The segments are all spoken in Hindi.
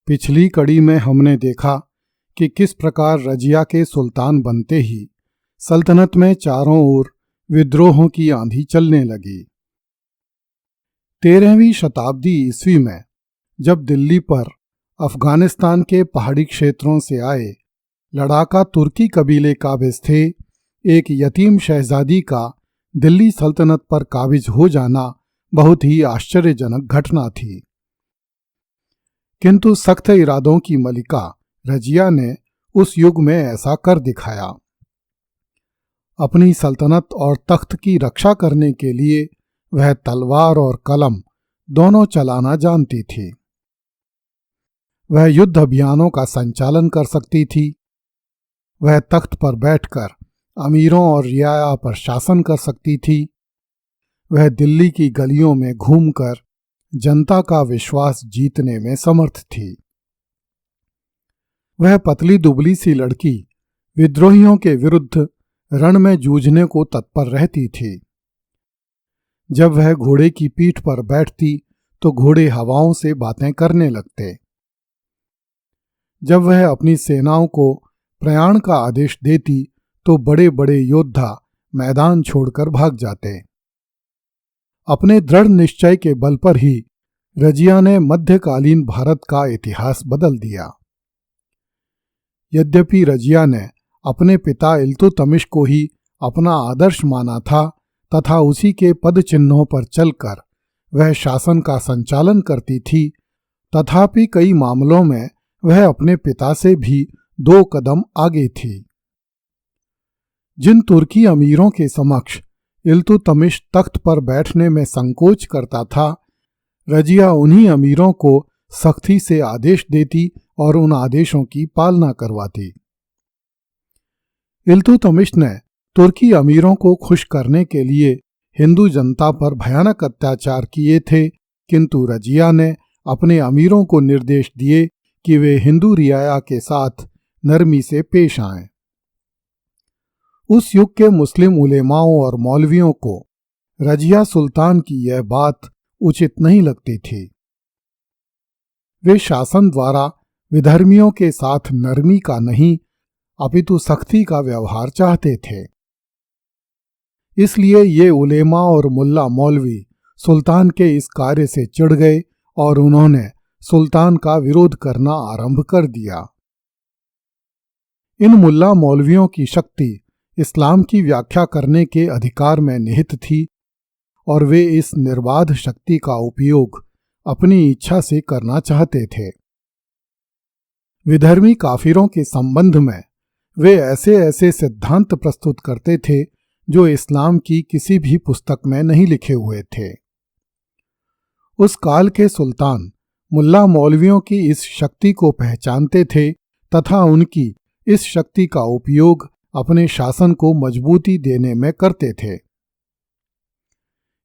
पिछली कड़ी में हमने देखा कि किस प्रकार रजिया के सुल्तान बनते ही सल्तनत में चारों ओर विद्रोहों की आंधी चलने लगी। 13वीं शताब्दी ईस्वी में जब दिल्ली पर अफगानिस्तान के पहाड़ी क्षेत्रों से आए लड़ाका तुर्की कबीले काबिज थे, एक यतीम शहजादी का दिल्ली सल्तनत पर काबिज हो जाना बहुत ही आश्चर्यजनक घटना थी। किंतु सख्त इरादों की मलिका रजिया ने उस युग में ऐसा कर दिखाया। अपनी सल्तनत और तख्त की रक्षा करने के लिए वह तलवार और कलम दोनों चलाना जानती थी। वह युद्ध अभियानों का संचालन कर सकती थी। वह तख्त पर बैठकर अमीरों और रियाया पर शासन कर सकती थी। वह दिल्ली की गलियों में घूमकर जनता का विश्वास जीतने में समर्थ थी। वह पतली दुबली सी लड़की विद्रोहियों के विरुद्ध रण में जूझने को तत्पर रहती थी। जब वह घोड़े की पीठ पर बैठती तो घोड़े हवाओं से बातें करने लगते। जब वह अपनी सेनाओं को प्रयाण का आदेश देती तो बड़े बड़े योद्धा मैदान छोड़कर भाग जाते। अपने दृढ़ निश्चय के बल पर ही रजिया ने मध्यकालीन भारत का इतिहास बदल दिया। यद्यपि रजिया ने अपने पिता इल्तुतमिश को ही अपना आदर्श माना था तथा उसी के पद चिन्हों पर चलकर वह शासन का संचालन करती थी, तथापि कई मामलों में वह अपने पिता से भी 2 कदम आगे थी। जिन तुर्की अमीरों के समक्ष इल्तुतमिश तख्त पर बैठने में संकोच करता था, रजिया उन्हीं अमीरों को सख्ती से आदेश देती और उन आदेशों की पालना करवाती। इल्तुतमिश ने तुर्की अमीरों को खुश करने के लिए हिंदू जनता पर भयानक अत्याचार किए थे, किंतु रजिया ने अपने अमीरों को निर्देश दिए कि वे हिंदू रियाया के साथ नरमी से पेश आएं। उस युग के मुस्लिम उलेमाओं और मौलवियों को रजिया सुल्तान की यह बात उचित नहीं लगती थी। वे शासन द्वारा विधर्मियों के साथ नरमी का नहीं अपितु सख्ती का व्यवहार चाहते थे। इसलिए ये उलेमा और मुल्ला मौलवी सुल्तान के इस कार्य से चिढ़ गए और उन्होंने सुल्तान का विरोध करना आरंभ कर दिया। इन मुल्ला मौलवियों की शक्ति इस्लाम की व्याख्या करने के अधिकार में निहित थी और वे इस निर्बाध शक्ति का उपयोग अपनी इच्छा से करना चाहते थे। विधर्मी काफिरों के संबंध में वे ऐसे ऐसे सिद्धांत प्रस्तुत करते थे जो इस्लाम की किसी भी पुस्तक में नहीं लिखे हुए थे। उस काल के सुल्तान मुल्ला मौलवियों की इस शक्ति को पहचानते थे तथा उनकी इस शक्ति का उपयोग अपने शासन को मजबूती देने में करते थे।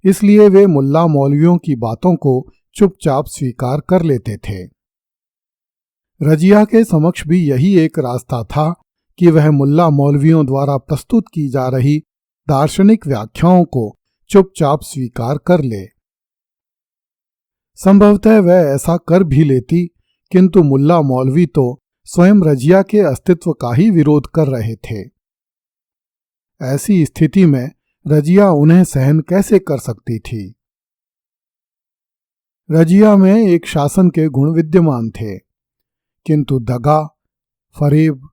इसलिए वे मुल्ला मौलवियों की बातों को चुपचाप स्वीकार कर लेते थे। रजिया के समक्ष भी यही एक रास्ता था कि वह मुल्ला मौलवियों द्वारा प्रस्तुत की जा रही दार्शनिक व्याख्याओं को चुपचाप स्वीकार कर ले। संभवतः वह ऐसा कर भी लेती, किंतु मुल्ला मौलवी तो स्वयं रजिया के अस्तित्व का ही विरोध कर रहे थे। ऐसी स्थिति में रजिया उन्हें सहन कैसे कर सकती थी? रजिया में एक शासन के गुण विद्यमान थे, किंतु दगा, फरेब,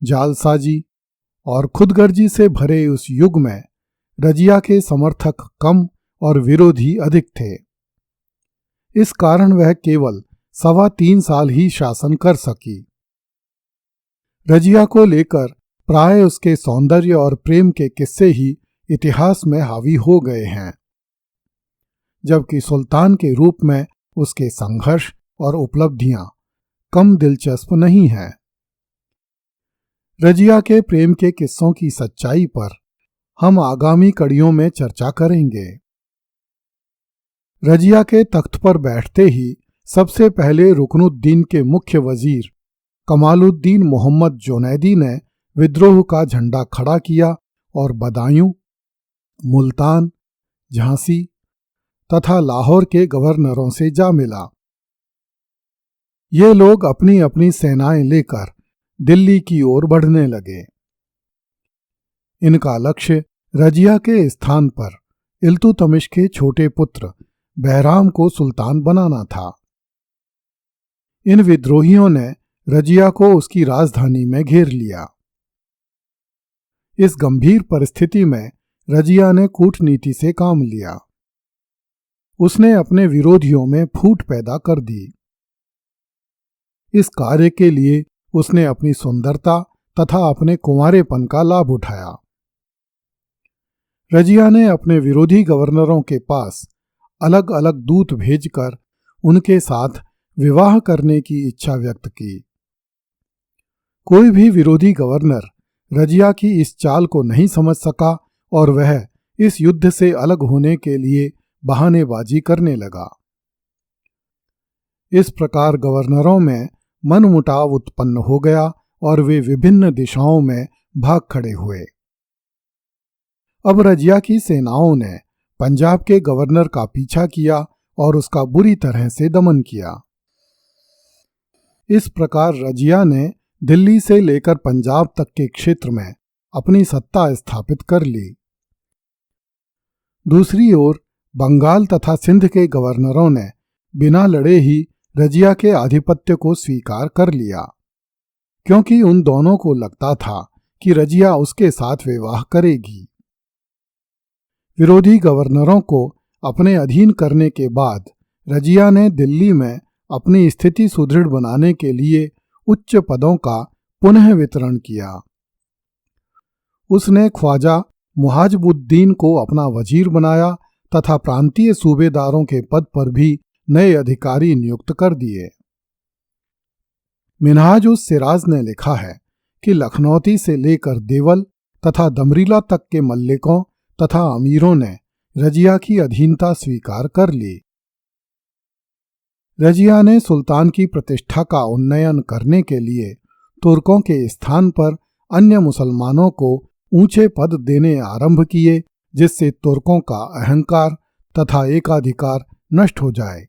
जालसाजी और खुदगर्जी से भरे उस युग में रजिया के समर्थक कम और विरोधी अधिक थे। इस कारण वह केवल 3.25 साल ही शासन कर सकी। रजिया को लेकर प्राय उसके सौंदर्य और प्रेम के किस्से ही इतिहास में हावी हो गए हैं, जबकि सुल्तान के रूप में उसके संघर्ष और उपलब्धियां कम दिलचस्प नहीं हैं। रजिया के प्रेम के किस्सों की सच्चाई पर हम आगामी कड़ियों में चर्चा करेंगे। रजिया के तख्त पर बैठते ही सबसे पहले रुकनुद्दीन के मुख्य वजीर कमालुद्दीन मोहम्मद जुनैदी ने विद्रोह का झंडा खड़ा किया और बदायूं, मुल्तान, झांसी तथा लाहौर के गवर्नरों से जा मिला। ये लोग अपनी अपनी सेनाएं लेकर दिल्ली की ओर बढ़ने लगे। इनका लक्ष्य रजिया के स्थान पर इल्तुतमिश के छोटे पुत्र बहराम को सुल्तान बनाना था। इन विद्रोहियों ने रजिया को उसकी राजधानी में घेर लिया। इस गंभीर परिस्थिति में रजिया ने कूटनीति से काम लिया। उसने अपने विरोधियों में फूट पैदा कर दी। इस कार्य के लिए उसने अपनी सुंदरता तथा अपने कुंवारेपन का लाभ उठाया। रजिया ने अपने विरोधी गवर्नरों के पास अलग अलग दूत भेजकर उनके साथ विवाह करने की इच्छा व्यक्त की। कोई भी विरोधी गवर्नर रजिया की इस चाल को नहीं समझ सका और वह इस युद्ध से अलग होने के लिए बहानेबाजी करने लगा। इस प्रकार गवर्नरों में मनमुटाव उत्पन्न हो गया और वे विभिन्न दिशाओं में भाग खड़े हुए। अब रजिया की सेनाओं ने पंजाब के गवर्नर का पीछा किया और उसका बुरी तरह से दमन किया। इस प्रकार रजिया ने दिल्ली से लेकर पंजाब तक के क्षेत्र में अपनी सत्ता स्थापित कर ली। दूसरी ओर बंगाल तथा सिंध के गवर्नरों ने बिना लड़े ही रजिया के आधिपत्य को स्वीकार कर लिया, क्योंकि उन दोनों को लगता था कि रजिया उसके साथ विवाह करेगी। विरोधी गवर्नरों को अपने अधीन करने के बाद रजिया ने दिल्ली में अपनी स्थिति सुदृढ़ बनाने के लिए उच्च पदों का पुनः वितरण किया। उसने ख्वाजा मुहाजिबुद्दीन को अपना वजीर बनाया तथा प्रांतीय सूबेदारों के पद पर भी नए अधिकारी नियुक्त कर दिए। मिनहाज उस सिराज ने लिखा है कि लखनौती से लेकर देवल तथा दमरीला तक के मल्लिकों तथा अमीरों ने रजिया की अधीनता स्वीकार कर ली। रजिया ने सुल्तान की प्रतिष्ठा का उन्नयन करने के लिए तुर्कों के स्थान पर अन्य मुसलमानों को ऊंचे पद देने आरंभ किए, जिससे तुर्कों का अहंकार तथा एकाधिकार नष्ट हो जाए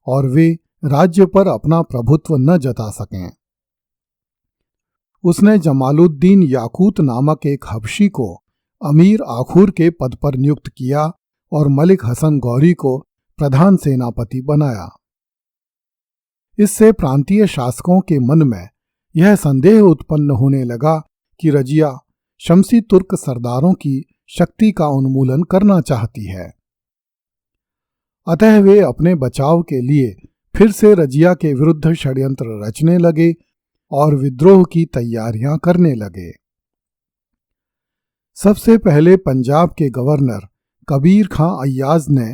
और वे राज्य पर अपना प्रभुत्व न जता सकें। उसने जमालुद्दीन याकूत नामक एक हबशी को अमीर आखूर के पद पर नियुक्त किया और मलिक हसन गौरी को प्रधान सेनापति बनाया। इससे प्रांतीय शासकों के मन में यह संदेह उत्पन्न होने लगा कि रजिया शमसी तुर्क सरदारों की शक्ति का उन्मूलन करना चाहती है। अतः वे अपने बचाव के लिए फिर से रजिया के विरुद्ध षड्यंत्र रचने लगे और विद्रोह की तैयारियां करने लगे। सबसे पहले पंजाब के गवर्नर कबीर खां अय्याज ने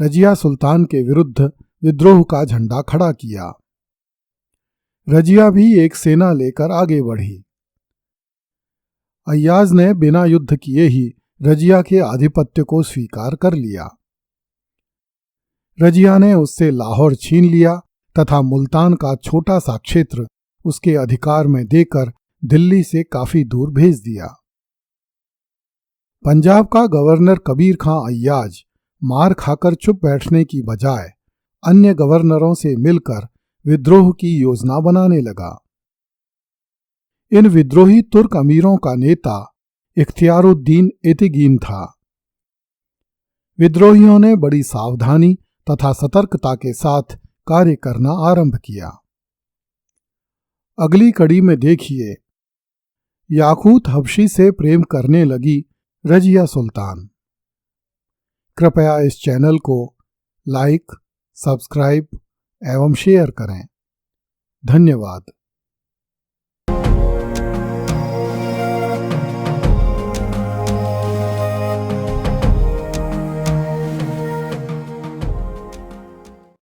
रजिया सुल्तान के विरुद्ध विद्रोह का झंडा खड़ा किया। रजिया भी एक सेना लेकर आगे बढ़ी। अय्याज ने बिना युद्ध किए ही रजिया के आधिपत्य को स्वीकार कर लिया। रजिया ने उससे लाहौर छीन लिया तथा मुल्तान का छोटा सा क्षेत्र उसके अधिकार में देकर दिल्ली से काफी दूर भेज दिया। पंजाब का गवर्नर कबीर खां अय्याज मार खाकर चुप बैठने की बजाय अन्य गवर्नरों से मिलकर विद्रोह की योजना बनाने लगा। इन विद्रोही तुर्क अमीरों का नेता इख्तियारुद्दीन एतिगीन था। विद्रोहियों ने बड़ी सावधानी तथा सतर्कता के साथ कार्य करना आरंभ किया। अगली कड़ी में देखिए, याकूत हबशी से प्रेम करने लगी रजिया सुल्तान। कृपया इस चैनल को लाइक, सब्सक्राइब एवं शेयर करें। धन्यवाद।